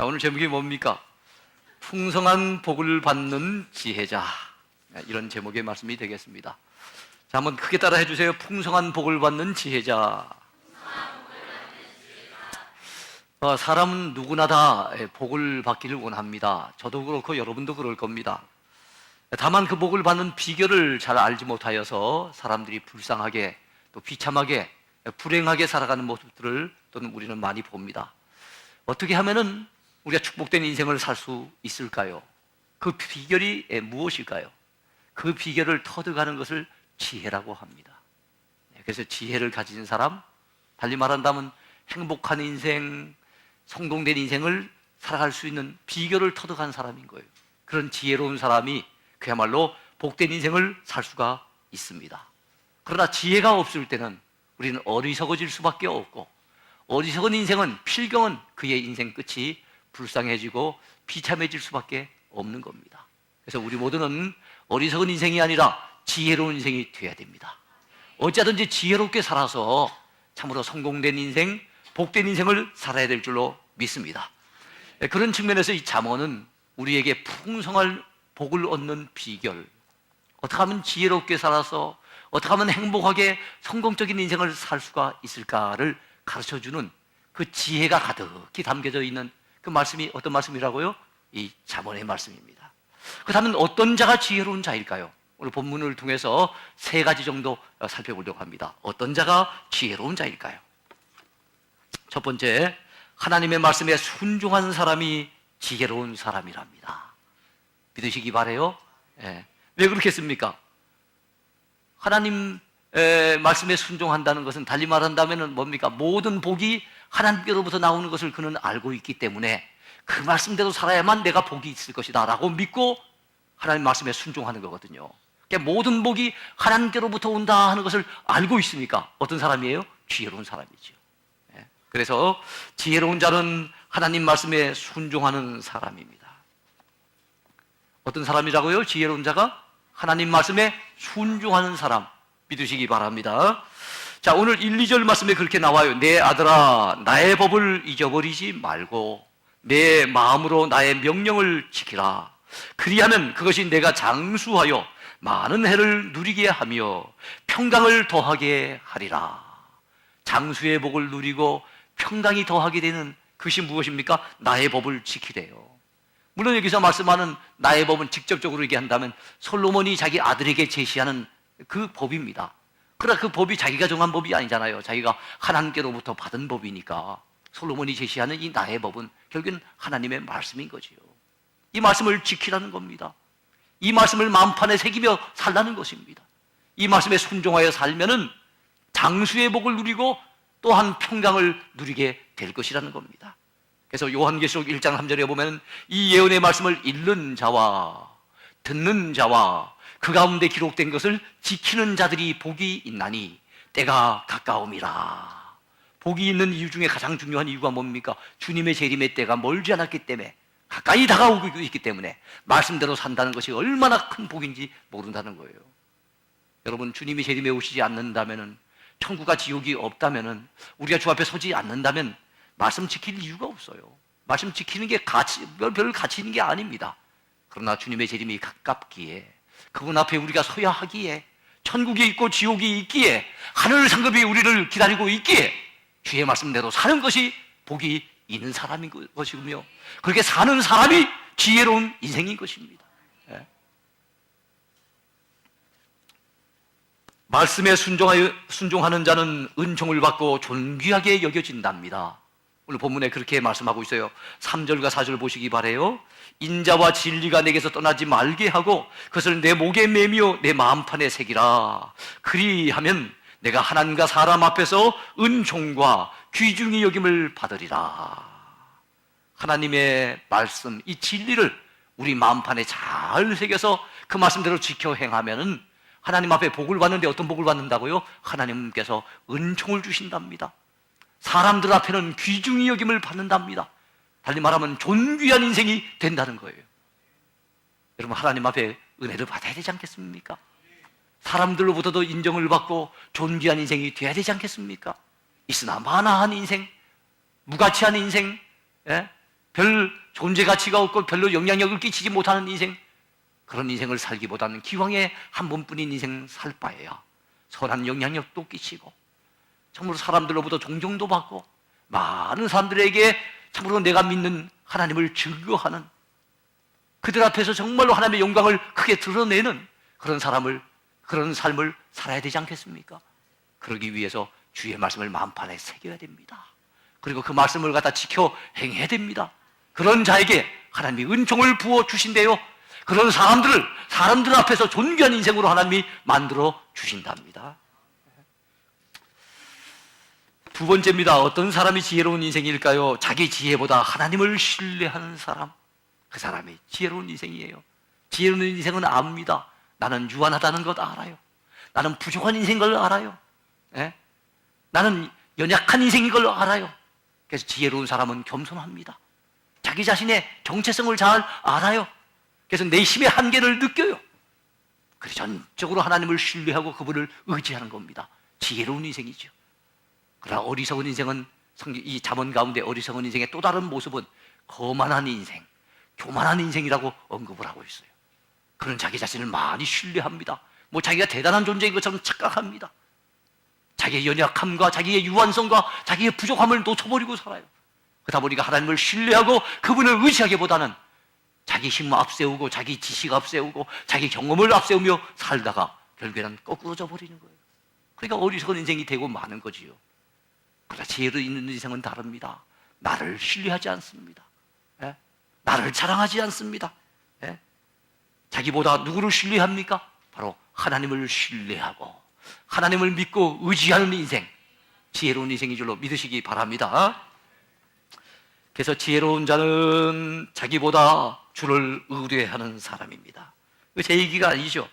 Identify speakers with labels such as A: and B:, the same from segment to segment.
A: 자, 오늘 제목이 뭡니까? 풍성한 복을 받는 지혜자. 이런 제목의 말씀이 되겠습니다. 자, 한번 크게 따라 해주세요. 풍성한 복을 받는 지혜자. 사람은 누구나 다 복을 받기를 원합니다. 저도 그렇고 여러분도 그럴 겁니다. 다만 그 복을 받는 비결을 잘 알지 못하여서 사람들이 불쌍하게 또 비참하게 불행하게 살아가는 모습들을 또는 우리는 많이 봅니다. 어떻게 하면은 우리가 축복된 인생을 살 수 있을까요? 그 비결이 무엇일까요? 그 비결을 터득하는 것을 지혜라고 합니다. 그래서 지혜를 가진 사람, 달리 말한다면 행복한 인생, 성공된 인생을 살아갈 수 있는 비결을 터득한 사람인 거예요. 그런 지혜로운 사람이 그야말로 복된 인생을 살 수가 있습니다. 그러나 지혜가 없을 때는 우리는 어리석어질 수밖에 없고, 어리석은 인생은, 필경은 그의 인생 끝이 불쌍해지고 비참해질 수밖에 없는 겁니다. 그래서 우리 모두는 어리석은 인생이 아니라 지혜로운 인생이 되어야 됩니다. 어찌하든지 지혜롭게 살아서 참으로 성공된 인생, 복된 인생을 살아야 될 줄로 믿습니다. 그런 측면에서 이 잠언은 우리에게 풍성한 복을 얻는 비결, 어떻게 하면 지혜롭게 살아서 어떻게 하면 행복하게 성공적인 인생을 살 수가 있을까를 가르쳐주는 그 지혜가 가득히 담겨져 있는 그 말씀이 어떤 말씀이라고요? 이 잠언의 말씀입니다. 그렇다면 어떤 자가 지혜로운 자일까요? 오늘 본문을 통해서 세 가지 정도 살펴보려고 합니다. 어떤 자가 지혜로운 자일까요? 첫 번째, 하나님의 말씀에 순종하는 사람이 지혜로운 사람이랍니다. 믿으시기 바라요. 왜 그렇겠습니까? 하나님 말씀에 순종한다는 것은 달리 말한다면 뭡니까? 모든 복이 하나님께로부터 나오는 것을 그는 알고 있기 때문에 그 말씀대로 살아야만 내가 복이 있을 것이다 라고 믿고 하나님 말씀에 순종하는 거거든요. 그러니까 모든 복이 하나님께로부터 온다 하는 것을 알고 있으니까 어떤 사람이에요? 지혜로운 사람이죠. 그래서 지혜로운 자는 하나님 말씀에 순종하는 사람입니다. 어떤 사람이라고요? 지혜로운 자가 하나님 말씀에 순종하는 사람, 믿으시기 바랍니다. 자, 오늘 1, 2절 말씀에 그렇게 나와요. 내 아들아, 나의 법을 잊어버리지 말고 내 마음으로 나의 명령을 지키라. 그리하면 그것이 내가 장수하여 많은 해를 누리게 하며 평강을 더하게 하리라. 장수의 복을 누리고 평강이 더하게 되는 그것이 무엇입니까? 나의 법을 지키래요. 물론 여기서 말씀하는 나의 법은 직접적으로 얘기한다면 솔로몬이 자기 아들에게 제시하는 그 법입니다. 그러나 그 법이 자기가 정한 법이 아니잖아요. 자기가 하나님께로부터 받은 법이니까 솔로몬이 제시하는 이 나의 법은 결국은 하나님의 말씀인 거지요. 이 말씀을 지키라는 겁니다. 이 말씀을 마음판에 새기며 살라는 것입니다. 이 말씀에 순종하여 살면은 장수의 복을 누리고 또한 평강을 누리게 될 것이라는 겁니다. 그래서 요한계시록 1장 3절에 보면 이 예언의 말씀을 읽는 자와 듣는 자와 그 가운데 기록된 것을 지키는 자들이 복이 있나니 때가 가까움이라. 복이 있는 이유 중에 가장 중요한 이유가 뭡니까? 주님의 재림의 때가 멀지 않았기 때문에, 가까이 다가오고 있기 때문에 말씀대로 산다는 것이 얼마나 큰 복인지 모른다는 거예요. 여러분, 주님이 재림에 오시지 않는다면은, 천국과 지옥이 없다면은, 우리가 주 앞에 서지 않는다면 말씀 지킬 이유가 없어요. 말씀 지키는 게 별 가치 있는 게 아닙니다. 그러나 주님의 재림이 가깝기에, 그분 앞에 우리가 서야 하기에, 천국이 있고 지옥이 있기에, 하늘 상급이 우리를 기다리고 있기에 주의 말씀대로 사는 것이 복이 있는 사람인 것이며, 그렇게 사는 사람이 지혜로운 인생인 것입니다. 말씀에 순종하는 자는 은총을 받고 존귀하게 여겨진답니다. 오늘 본문에 그렇게 말씀하고 있어요. 3절과 4절 보시기 바라요. 인자와 진리가 내게서 떠나지 말게 하고 그것을 내 목에 매며 내 마음판에 새기라. 그리하면 내가 하나님과 사람 앞에서 은총과 귀중히 여김을 받으리라. 하나님의 말씀, 이 진리를 우리 마음판에 잘 새겨서 그 말씀대로 지켜 행하면은 하나님 앞에 복을 받는데 어떤 복을 받는다고요? 하나님께서 은총을 주신답니다. 사람들 앞에는 귀중히 여김을 받는답니다. 달리 말하면 존귀한 인생이 된다는 거예요. 여러분, 하나님 앞에 은혜를 받아야 되지 않겠습니까? 사람들로부터도 인정을 받고 존귀한 인생이 돼야 되지 않겠습니까? 있으나 마나한 인생, 무가치한 인생, 별 존재 가치가 없고 별로 영향력을 끼치지 못하는 인생, 그런 인생을 살기보다는 기왕에 한 번뿐인 인생 살 바에야 선한 영향력도 끼치고 참으로 사람들로부터 존경도 받고 많은 사람들에게 참으로 내가 믿는 하나님을 증거하는, 그들 앞에서 정말로 하나님의 영광을 크게 드러내는 그런 삶을 살아야 되지 않겠습니까? 그러기 위해서 주의 말씀을 마음판에 새겨야 됩니다. 그리고 그 말씀을 갖다 지켜 행해야 됩니다. 그런 자에게 하나님이 은총을 부어 주신대요. 그런 사람들 앞에서 존귀한 인생으로 하나님이 만들어 주신답니다. 두 번째입니다. 어떤 사람이 지혜로운 인생일까요? 자기 지혜보다 하나님을 신뢰하는 사람. 그 사람이 지혜로운 인생이에요. 지혜로운 인생은 압니다. 나는 유한하다는 것 알아요. 나는 부족한 인생인 걸 알아요. 예? 나는 연약한 인생인 걸 알아요. 그래서 지혜로운 사람은 겸손합니다. 자기 자신의 정체성을 잘 알아요. 그래서 내 힘의 한계를 느껴요. 그래서 전적으로 하나님을 신뢰하고 그분을 의지하는 겁니다. 지혜로운 인생이죠. 그러나 어리석은 인생은, 이 잠언 가운데 어리석은 인생의 또 다른 모습은 거만한 인생, 교만한 인생이라고 언급을 하고 있어요. 그는 자기 자신을 많이 신뢰합니다. 자기가 대단한 존재인 것처럼 착각합니다. 자기의 연약함과 자기의 유한성과 자기의 부족함을 놓쳐버리고 살아요. 그러다 보니까 하나님을 신뢰하고 그분을 의지하기보다는 자기 힘을 앞세우고 자기 지식 앞세우고 자기 경험을 앞세우며 살다가 결국에는 거꾸러져 버리는 거예요. 그러니까 어리석은 인생이 되고 마는 거지요. 그러나 지혜로 있는 인생은 다릅니다. 나를 신뢰하지 않습니다. 예? 나를 자랑하지 않습니다. 예? 자기보다 누구를 신뢰합니까? 바로 하나님을 신뢰하고 하나님을 믿고 의지하는 인생, 지혜로운 인생인 줄로 믿으시기 바랍니다. 그래서 지혜로운 자는 자기보다 주를 의뢰하는 사람입니다. 제 얘기가 아니죠.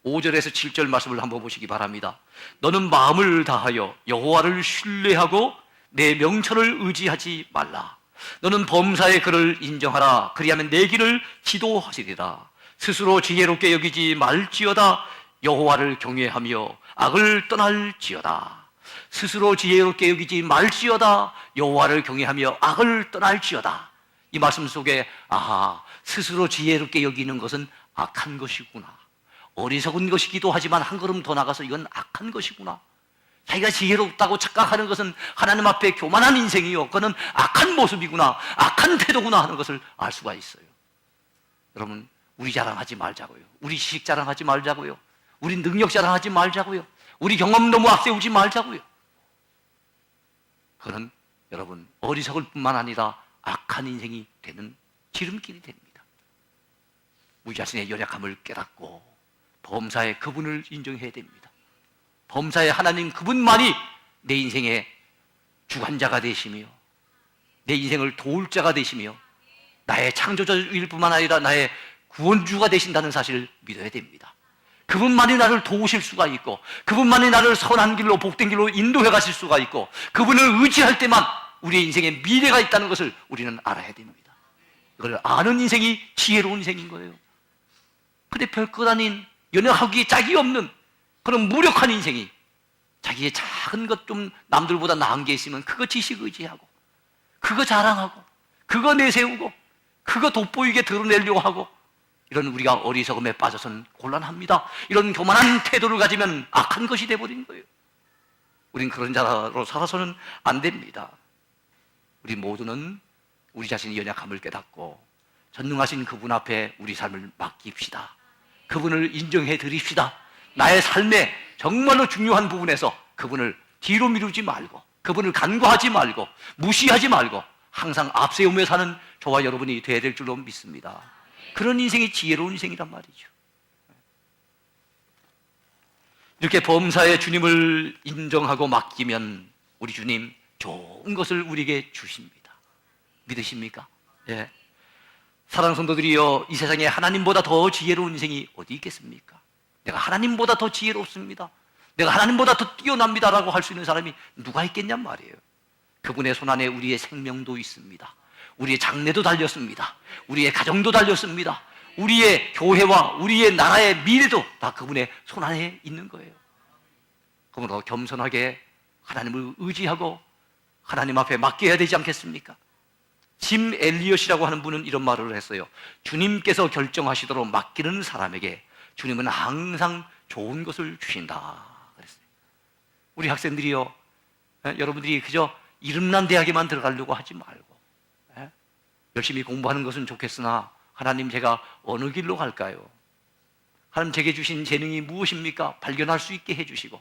A: 5절에서 7절 말씀을 한번 보시기 바랍니다. 너는 마음을 다하여 여호와를 신뢰하고 내 명철을 의지하지 말라. 너는 범사의 그를 인정하라. 그리하면 내 길을 지도하시리라. 스스로 지혜롭게 여기지 말지어다. 여호와를 경외하며 악을 떠날지어다. 스스로 지혜롭게 여기지 말지어다. 여호와를 경외하며 악을 떠날지어다. 이 말씀 속에 스스로 지혜롭게 여기는 것은 악한 것이구나. 어리석은 것이기도 하지만 한 걸음 더 나가서 이건 악한 것이구나. 자기가 지혜롭다고 착각하는 것은 하나님 앞에 교만한 인생이요, 그거는 악한 모습이구나, 악한 태도구나 하는 것을 알 수가 있어요. 여러분, 우리 자랑하지 말자고요. 우리 지식 자랑하지 말자고요. 우리 능력 자랑하지 말자고요. 우리 경험 너무 앞세우지 말자고요. 그건 여러분 어리석을 뿐만 아니라 악한 인생이 되는 지름길이 됩니다. 우리 자신의 연약함을 깨닫고 범사에 그분을 인정해야 됩니다. 범사에 하나님 그분만이 내 인생의 주관자가 되시며 내 인생을 도울 자가 되시며 나의 창조자일 뿐만 아니라 나의 구원주가 되신다는 사실을 믿어야 됩니다. 그분만이 나를 도우실 수가 있고 그분만이 나를 선한 길로 복된 길로 인도해 가실 수가 있고 그분을 의지할 때만 우리의 인생에 미래가 있다는 것을 우리는 알아야 됩니다. 이걸 아는 인생이 지혜로운 인생인 거예요. 근데 별것 아닌 연약하기에 짝이 없는 그런 무력한 인생이 자기의 작은 것 좀 남들보다 나은 게 있으면 그거 지식 의지하고 그거 자랑하고 그거 내세우고 그거 돋보이게 드러내려고 하고, 이런 우리가 어리석음에 빠져서는 곤란합니다. 이런 교만한 태도를 가지면 악한 것이 돼버린 거예요. 우린 그런 자로 살아서는 안 됩니다. 우리 모두는 우리 자신의 연약함을 깨닫고 전능하신 그분 앞에 우리 삶을 맡깁시다. 그분을 인정해 드립시다. 나의 삶에 정말로 중요한 부분에서 그분을 뒤로 미루지 말고 그분을 간과하지 말고 무시하지 말고 항상 앞세우며 사는 저와 여러분이 되어야 될 줄로 믿습니다. 그런 인생이 지혜로운 인생이란 말이죠. 이렇게 범사에 주님을 인정하고 맡기면 우리 주님 좋은 것을 우리에게 주십니다. 믿으십니까? 예. 사랑하는 성도들이여, 이 세상에 하나님보다 더 지혜로운 인생이 어디 있겠습니까? 내가 하나님보다 더 지혜롭습니다, 내가 하나님보다 더 뛰어납니다라고 할 수 있는 사람이 누가 있겠냔 말이에요. 그분의 손안에 우리의 생명도 있습니다. 우리의 장래도 달렸습니다. 우리의 가정도 달렸습니다. 우리의 교회와 우리의 나라의 미래도 다 그분의 손안에 있는 거예요. 그러므로 겸손하게 하나님을 의지하고 하나님 앞에 맡겨야 되지 않겠습니까? 짐 엘리엇이라고 하는 분은 이런 말을 했어요. 주님께서 결정하시도록 맡기는 사람에게 주님은 항상 좋은 것을 주신다 그랬어요. 우리 학생들이요, 여러분들이 그저 이름난 대학에만 들어가려고 하지 말고 열심히 공부하는 것은 좋겠으나 하나님, 제가 어느 길로 갈까요? 하나님, 제게 주신 재능이 무엇입니까? 발견할 수 있게 해주시고,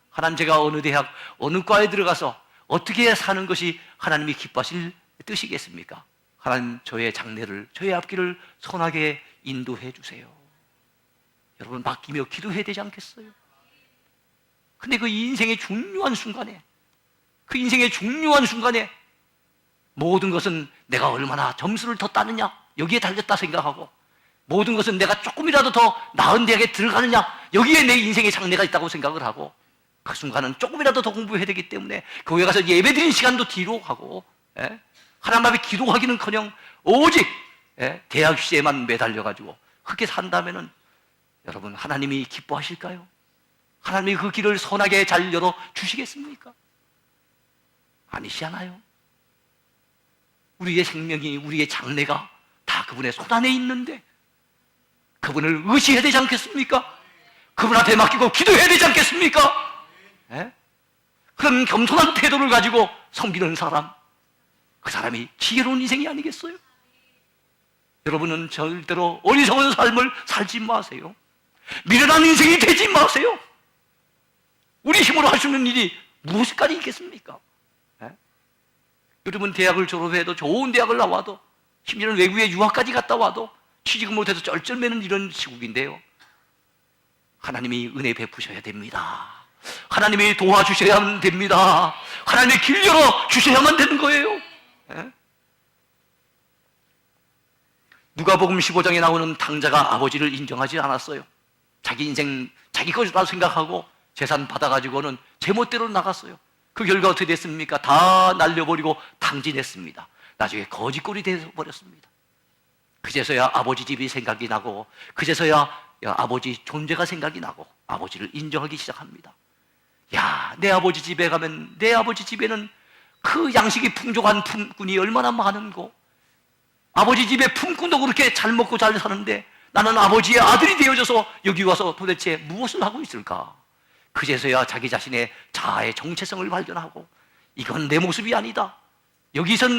A: 하나님, 제가 어느 대학, 어느 과에 들어가서 어떻게 사는 것이 하나님이 기뻐하실 뜻이겠습니까? 하나님, 저의 장래를, 저의 앞길을 선하게 인도해 주세요. 여러분, 맡기며 기도해야 되지 않겠어요? 근데 그 인생의 중요한 순간에, 그 인생의 중요한 순간에 모든 것은 내가 얼마나 점수를 더 따느냐, 여기에 달렸다 생각하고, 모든 것은 내가 조금이라도 더 나은 대학에 들어가느냐, 여기에 내 인생의 장래가 있다고 생각을 하고, 그 순간은 조금이라도 더 공부해야 되기 때문에 교회 가서 예배 드리는 시간도 뒤로 하고, 하나님 앞에 기도하기는커녕 오직 대학 시에만 매달려가지고 그렇게 산다면은 여러분, 하나님이 기뻐하실까요? 하나님이 그 길을 선하게 잘 열어주시겠습니까? 아니시잖아요. 우리의 생명이, 우리의 장래가 다 그분의 손 안에 있는데 그분을 의지해야 되지 않겠습니까? 그분 앞에 맡기고 기도해야 되지 않겠습니까? 그런 겸손한 태도를 가지고 섬기는 사람, 그 사람이 지혜로운 인생이 아니겠어요? 여러분은 절대로 어리석은 삶을 살지 마세요. 미련한 인생이 되지 마세요. 우리 힘으로 할 수 있는 일이 무엇까지 있겠습니까? 요즘은 대학을 졸업해도, 좋은 대학을 나와도, 심지어는 외국에 유학까지 갔다 와도 취직을 못해서 쩔쩔매는 이런 시국인데요, 하나님이 은혜 베푸셔야 됩니다. 하나님이 도와주셔야만 됩니다. 하나님의 길 열어주셔야만 되는 거예요. 누가복음 15장에 나오는 탕자가 아버지를 인정하지 않았어요. 자기 인생 자기 것이라고 생각하고 재산 받아가지고는 제멋대로 나갔어요. 그 결과 어떻게 됐습니까? 다 날려버리고 탕진했습니다. 나중에 거지꼴이 되어버렸습니다. 그제서야 아버지 집이 생각이 나고, 그제서야 아버지 존재가 생각이 나고 아버지를 인정하기 시작합니다. 야, 내 아버지 집에 가면, 내 아버지 집에는 그 양식이 풍족한 품꾼이 얼마나 많은고, 아버지 집에 품꾼도 그렇게 잘 먹고 잘 사는데 나는 아버지의 아들이 되어져서 여기 와서 도대체 무엇을 하고 있을까? 그제서야 자기 자신의 자아의 정체성을 발견하고, 이건 내 모습이 아니다,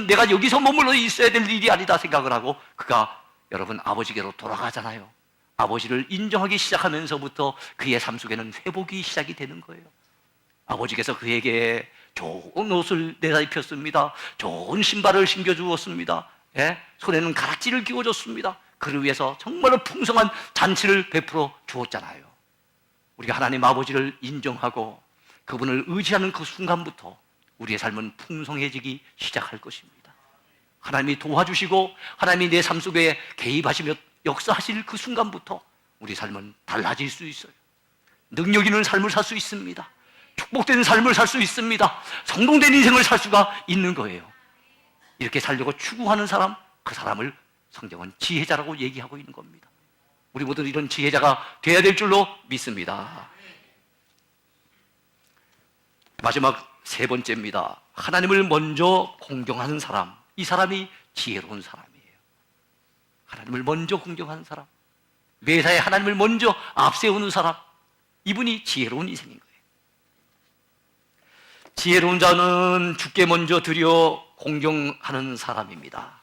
A: 내가 여기서 머물러 있어야 될 일이 아니다 생각을 하고, 그가 여러분 아버지께로 돌아가잖아요. 아버지를 인정하기 시작하면서부터 그의 삶 속에는 회복이 시작이 되는 거예요. 아버지께서 그에게 좋은 옷을 내다 입혔습니다. 좋은 신발을 신겨주었습니다. 손에는 가락지를 끼워줬습니다. 그를 위해서 정말로 풍성한 잔치를 베풀어 주었잖아요. 우리가 하나님 아버지를 인정하고 그분을 의지하는 그 순간부터 우리의 삶은 풍성해지기 시작할 것입니다. 하나님이 도와주시고 하나님이 내 삶 속에 개입하시며 역사하실 그 순간부터 우리 삶은 달라질 수 있어요. 능력 있는 삶을 살 수 있습니다. 축복된 삶을 살 수 있습니다. 성공된 인생을 살 수가 있는 거예요. 이렇게 살려고 추구하는 사람, 그 사람을 성경은 지혜자라고 얘기하고 있는 겁니다. 우리 모두 이런 지혜자가 되어야 될 줄로 믿습니다. 마지막 세 번째입니다. 하나님을 먼저 공경하는 사람, 이 사람이 지혜로운 사람이에요. 하나님을 먼저 공경하는 사람, 매사에 하나님을 먼저 앞세우는 사람, 이분이 지혜로운 인생인 거예요. 지혜로운 자는 주께 먼저 드려 공경하는 사람입니다.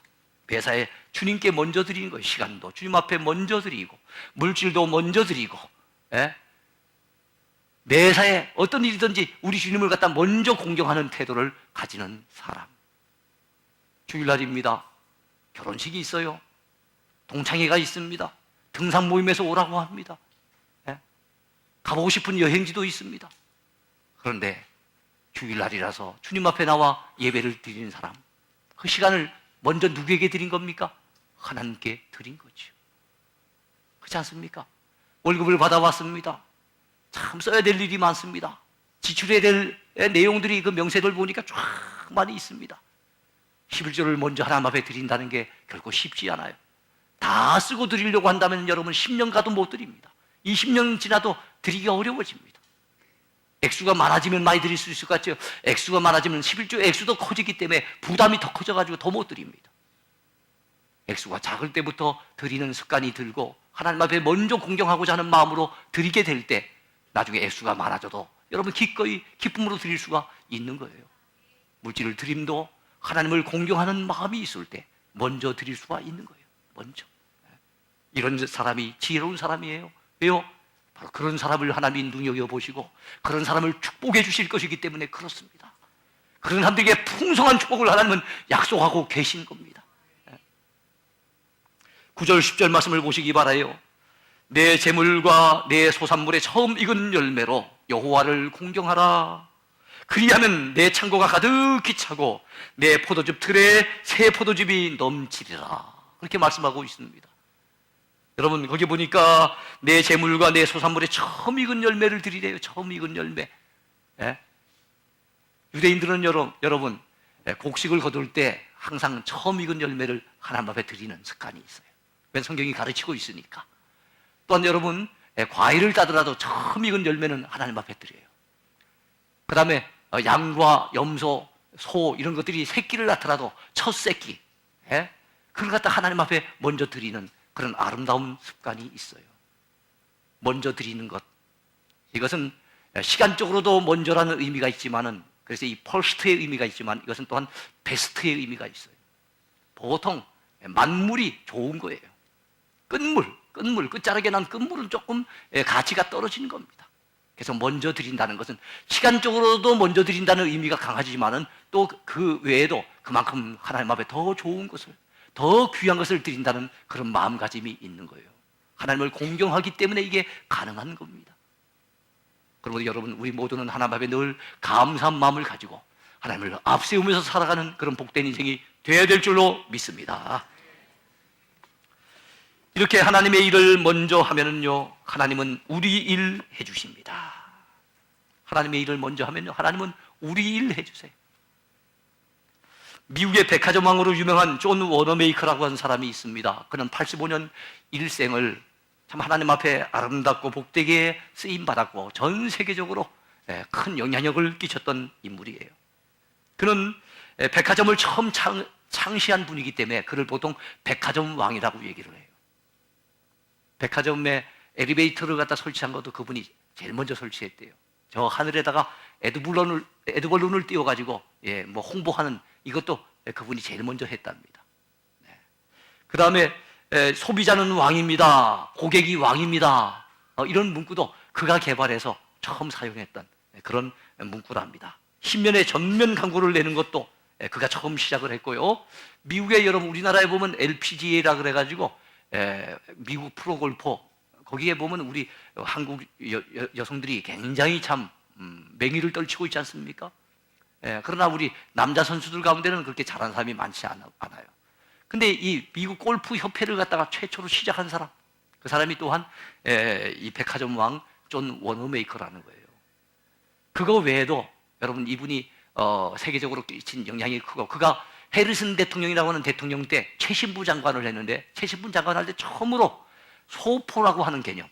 A: 매사에 주님께 먼저 드리는 거예요. 시간도 주님 앞에 먼저 드리고, 물질도 먼저 드리고, 매사에 어떤 일이든지 우리 주님을 갖다 먼저 공경하는 태도를 가지는 사람. 주일날입니다. 결혼식이 있어요. 동창회가 있습니다. 등산 모임에서 오라고 합니다. 가보고 싶은 여행지도 있습니다. 그런데 주일날이라서 주님 앞에 나와 예배를 드리는 사람, 그 시간을 먼저 누구에게 드린 겁니까? 하나님께 드린 거죠. 그렇지 않습니까? 월급을 받아왔습니다. 참 써야 될 일이 많습니다. 지출해야 될 내용들이 그 명세를 보니까 쫙 많이 있습니다. 11조를 먼저 하나님 앞에 드린다는 게 결코 쉽지 않아요. 다 쓰고 드리려고 한다면 여러분 10년 가도 못 드립니다. 20년 지나도 드리기가 어려워집니다. 액수가 많아지면 많이 드릴 수 있을 것 같죠? 액수가 많아지면 11조 액수도 커지기 때문에 부담이 더 커져가지고 더 못 드립니다. 액수가 작을 때부터 드리는 습관이 들고 하나님 앞에 먼저 공경하고자 하는 마음으로 드리게 될 때 나중에 액수가 많아져도 여러분 기꺼이 기쁨으로 드릴 수가 있는 거예요. 물질을 드림도 하나님을 공경하는 마음이 있을 때 먼저 드릴 수가 있는 거예요. 먼저. 이런 사람이 지혜로운 사람이에요. 왜요? 바로 그런 사람을 하나님이 눈여겨보시고 그런 사람을 축복해 주실 것이기 때문에 그렇습니다. 그런 사람들에게 풍성한 축복을 하나님은 약속하고 계신 겁니다. 9절 10절 말씀을 보시기 바라요. 내 재물과 내 소산물의 처음 익은 열매로 여호와를 공경하라. 그리하면 내 창고가 가득히 차고 내 포도즙 틀에 새 포도즙이 넘치리라. 그렇게 말씀하고 있습니다. 여러분 거기 보니까 내 재물과 내 소산물의 처음 익은 열매를 드리래요. 처음 익은 열매. 예? 유대인들은 여러분 곡식을 거둘 때 항상 처음 익은 열매를 하나님 앞에 드리는 습관이 있어요. 왜? 성경이 가르치고 있으니까. 또한 여러분 과일을 따더라도 처음 익은 열매는 하나님 앞에 드려요. 그 다음에 양과 염소, 소 이런 것들이 새끼를 낳더라도 첫 새끼, 그걸 갖다 하나님 앞에 먼저 드리는 그런 아름다운 습관이 있어요. 먼저 드리는 것, 이것은 시간적으로도 먼저라는 의미가 있지만은, 그래서 이 퍼스트의 의미가 있지만 이것은 또한 베스트의 의미가 있어요. 보통 만물이 좋은 거예요. 끝물, 끝자락에 난 끝물은 조금 가치가 떨어지는 겁니다. 그래서 먼저 드린다는 것은 시간적으로도 먼저 드린다는 의미가 강하지만은 또 그 외에도 그만큼 하나님 앞에 더 좋은 것을, 더 귀한 것을 드린다는 그런 마음가짐이 있는 거예요. 하나님을 공경하기 때문에 이게 가능한 겁니다. 그러므로 여러분, 우리 모두는 하나님 앞에 늘 감사한 마음을 가지고 하나님을 앞세우면서 살아가는 그런 복된 인생이 되어야 될 줄로 믿습니다. 이렇게 하나님의 일을 먼저 하면은요, 하나님은 우리 일 해주십니다. 하나님의 일을 먼저 하면요, 하나님은 우리 일 해주세요. 미국의 백화점 왕으로 유명한 존 워너메이커라고 하는 사람이 있습니다. 그는 85년 일생을 참 하나님 앞에 아름답고 복되게 쓰임받았고 전 세계적으로 큰 영향력을 끼쳤던 인물이에요. 그는 백화점을 처음 창시한 분이기 때문에 그를 보통 백화점 왕이라고 얘기를 해요. 백화점에 엘리베이터를 갖다 설치한 것도 그분이 제일 먼저 설치했대요. 저 하늘에다가 에드벌룬을 띄워가지고 뭐 홍보하는 이것도 그분이 제일 먼저 했답니다. 그 다음에 소비자는 왕입니다. 고객이 왕입니다. 이런 문구도 그가 개발해서 처음 사용했던 그런 문구랍니다. 신면에 전면 광고를 내는 것도 그가 처음 시작을 했고요. 미국에 여러분 우리나라에 보면 LPGA라 그래가지고 미국 프로골퍼 거기에 보면 우리 한국 여성들이 굉장히 참 맹위를 떨치고 있지 않습니까? 그러나 우리 남자 선수들 가운데는 그렇게 잘하는 사람이 많지 않아요. 근데 이 미국 골프 협회를 갖다가 최초로 시작한 사람, 그 사람이 또한 이 백화점 왕 존 워너메이커라는 거예요. 그거 외에도 여러분 이분이 세계적으로 끼친 영향이 크고, 그가 해리슨 대통령이라고 하는 대통령 때 최신부 장관을 했는데, 최신부 장관을 할 때 처음으로 소포라고 하는 개념,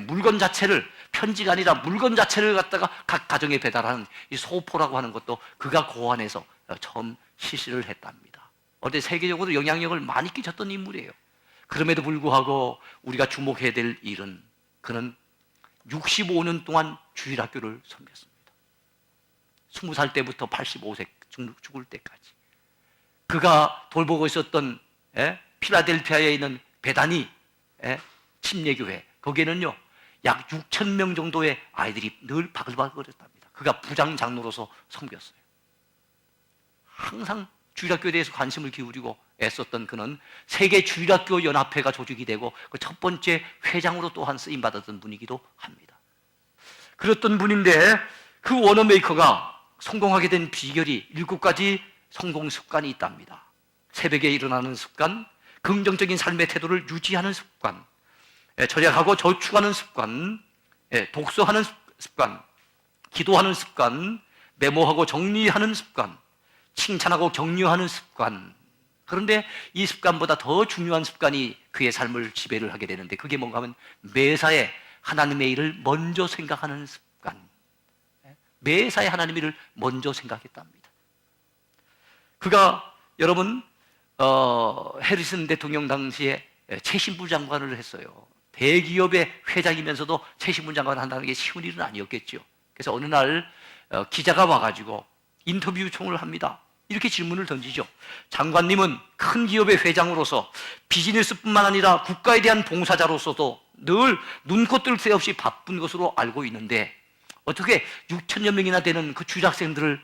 A: 물건 자체를, 편지가 아니라 물건 자체를 갖다가 각 가정에 배달하는 이 소포라고 하는 것도 그가 고안해서 처음 실시를 했답니다. 어제 세계적으로 영향력을 많이 끼쳤던 인물이에요. 그럼에도 불구하고 우리가 주목해야 될 일은, 그는 65년 동안 주일학교를 섬겼습니다. 20살 때부터 85세 죽을 때까지. 그가 돌보고 있었던 필라델피아에 있는 베다니 침례교회, 거기에는요 약 6천 명 정도의 아이들이 늘 바글바글거렸답니다. 그가 부장 장로로서 섬겼어요. 항상 주일학교에 대해서 관심을 기울이고 애썼던 그는 세계 주일학교 연합회가 조직이 되고 그 첫 번째 회장으로 또한 쓰임 받았던 분이기도 합니다. 그랬던 분인데, 그 워너메이커가 성공하게 된 비결이 7가지 성공 습관이 있답니다. 새벽에 일어나는 습관, 긍정적인 삶의 태도를 유지하는 습관, 절약하고 저축하는 습관, 독서하는 습관, 기도하는 습관, 메모하고 정리하는 습관, 칭찬하고 격려하는 습관. 그런데 이 습관보다 더 중요한 습관이 그의 삶을 지배를 하게 되는데, 그게 뭔가 하면 매사에 하나님의 일을 먼저 생각하는 습관. 매사에 하나님의 일을 먼저 생각했답니다. 그가 여러분 해리슨 대통령 당시에 최신부 장관을 했어요. 대기업의 회장이면서도 최신부 장관을 한다는 게 쉬운 일은 아니었겠죠. 그래서 어느 날 기자가 와가지고 인터뷰 요청을 합니다. 이렇게 질문을 던지죠. 장관님은 큰 기업의 회장으로서 비즈니스뿐만 아니라 국가에 대한 봉사자로서도 늘 눈코 뜰 새 없이 바쁜 것으로 알고 있는데 어떻게 6천여 명이나 되는 그 주일학생들을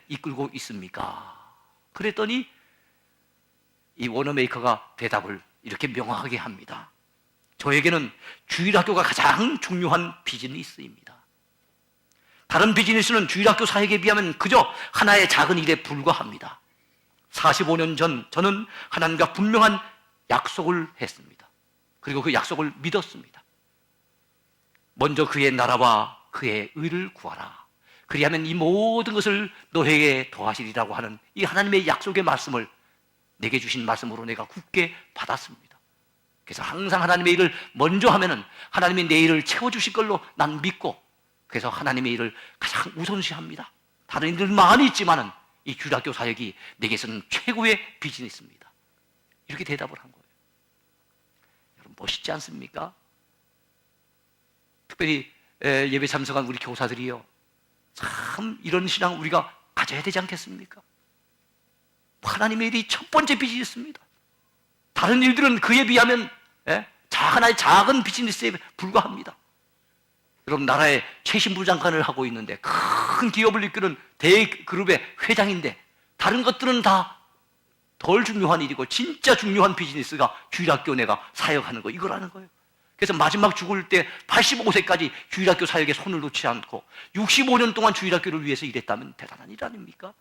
A: 이끌고 있습니까? 그랬더니 이 워너메이커가 대답을 이렇게 명확하게 합니다. 저에게는 주일학교가 가장 중요한 비즈니스입니다. 다른 비즈니스는 주일학교 사역에 비하면 그저 하나의 작은 일에 불과합니다. 45년 전 저는 하나님과 분명한 약속을 했습니다. 그리고 그 약속을 믿었습니다. 먼저 그의 나라와 그의 의를 구하라. 그리하면 이 모든 것을 너에게 더하시리라고 하는 이 하나님의 약속의 말씀을 내게 주신 말씀으로 내가 굳게 받았습니다. 그래서 항상 하나님의 일을 먼저 하면은 하나님이 내 일을 채워주실 걸로 난 믿고, 그래서 하나님의 일을 가장 우선시합니다. 다른 일들 많이 있지만은 이 주일학교 사역이 내게서는 최고의 비즈니스입니다. 이렇게 대답을 한 거예요. 여러분 멋있지 않습니까? 특별히 예배 참석한 우리 교사들이요, 참 이런 신앙 우리가 가져야 되지 않겠습니까? 하나님의 일이 첫 번째 비즈니스입니다. 다른 일들은 그에 비하면 하나의 작은 비즈니스에 불과합니다. 여러분 나라의 최신부 장관을 하고 있는데 큰 기업을 이끄는 대그룹의 회장인데 다른 것들은 다 덜 중요한 일이고 진짜 중요한 비즈니스가 주일학교 내가 사역하는 거, 이거라는 거예요. 그래서 마지막 죽을 때 85세까지 주일학교 사역에 손을 놓지 않고 65년 동안 주일학교를 위해서 일했다면 대단한 일 아닙니까?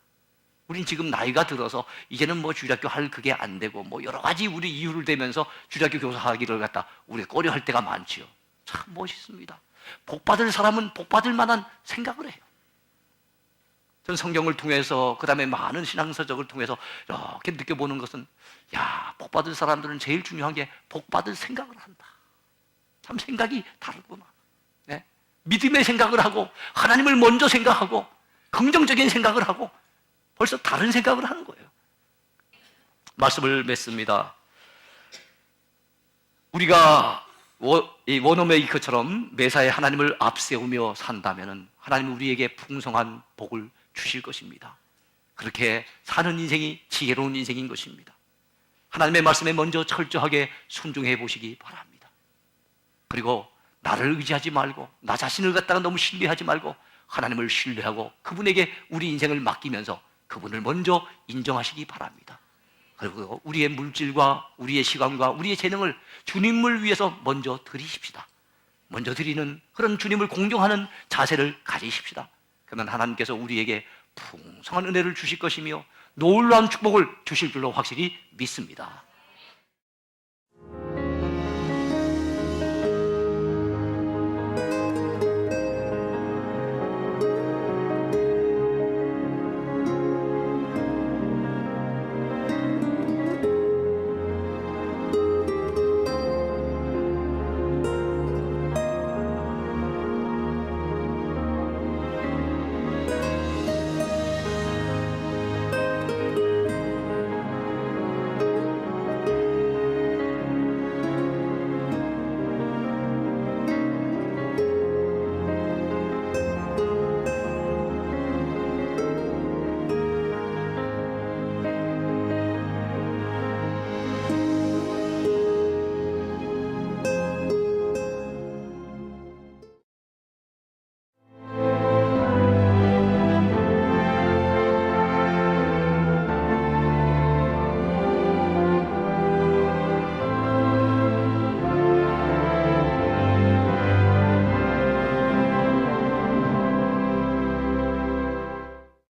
A: 우린 지금 나이가 들어서 이제는 뭐 주일학교 할 그게 안 되고 뭐 여러 가지 우리 이유를 대면서 주일학교 교사하기를 갖다 우리가 꺼려할 때가 많지요. 참 멋있습니다. 복받을 사람은 복받을 만한 생각을 해요. 전 성경을 통해서 그 다음에 많은 신앙서적을 통해서 이렇게 느껴보는 것은, 야, 복받을 사람들은 제일 중요한 게 복받을 생각을 한다. 참 생각이 다르구나. 네? 믿음의 생각을 하고 하나님을 먼저 생각하고 긍정적인 생각을 하고 벌써 다른 생각을 하는 거예요. 말씀을 맺습니다. 우리가 이 워너메이커처럼 매사에 하나님을 앞세우며 산다면 하나님은 우리에게 풍성한 복을 주실 것입니다. 그렇게 사는 인생이 지혜로운 인생인 것입니다. 하나님의 말씀에 먼저 철저하게 순종해 보시기 바랍니다. 그리고 나를 의지하지 말고 나 자신을 갖다가 너무 신뢰하지 말고 하나님을 신뢰하고 그분에게 우리 인생을 맡기면서 그분을 먼저 인정하시기 바랍니다. 그리고 우리의 물질과 우리의 시간과 우리의 재능을 주님을 위해서 먼저 드리십시다. 먼저 드리는 그런 주님을 공경하는 자세를 가지십시다. 그러면 하나님께서 우리에게 풍성한 은혜를 주실 것이며 놀라운 축복을 주실 줄로 확실히 믿습니다.